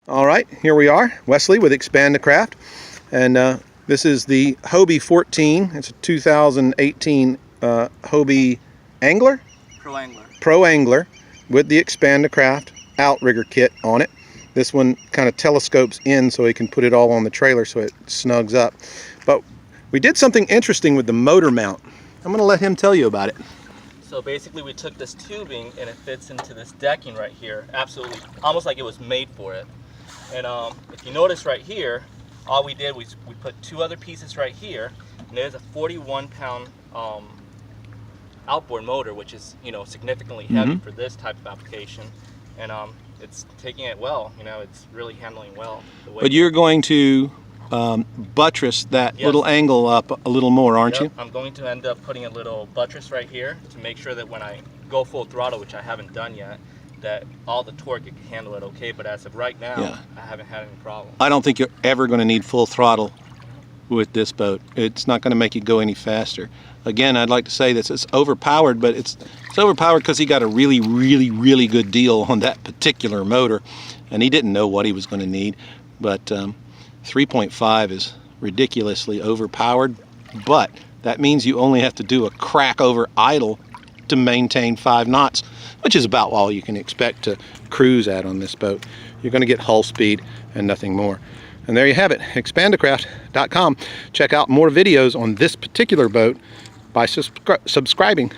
All right, here we are, Wesley with Expandacraft, and this is the Hobie 14. It's a 2018 Hobie Angler? Pro Angler. Pro Angler with the Expandacraft Outrigger kit on it. This one kind of telescopes in so he can put it all on the trailer so it snugs up. But we did something interesting with the motor mount. I'm going to let him tell you about it. So basically we took this tubing and it fits into this decking right here, absolutely, almost like it was made for it. And if you notice right here, all we did was we put two other pieces right here, and there's a 41-pound outboard motor, which is, you know, significantly heavy for this type of application, and it's taking it well. You know, it's really handling well. But you're going to buttress that little angle up a little more, aren't you? I'm going to end up putting a little buttress right here to make sure that when I go full throttle, which I haven't done yet, that all the torque, it can handle it okay, but as of right now, I haven't had any problem. I don't think you're ever going to need full throttle with this boat. It's not going to make you go any faster. Again, I'd like to say this, it's overpowered, but it's overpowered because he got a really good deal on that particular motor, and he didn't know what he was going to need. But 3.5 is ridiculously overpowered, but that means you only have to do a crack over idle to maintain 5 knots, which is about all you can expect to cruise at on this boat. You're going to get hull speed and nothing more. And there you have it, expandacraft.com. Check out more videos on this particular boat by subscribing.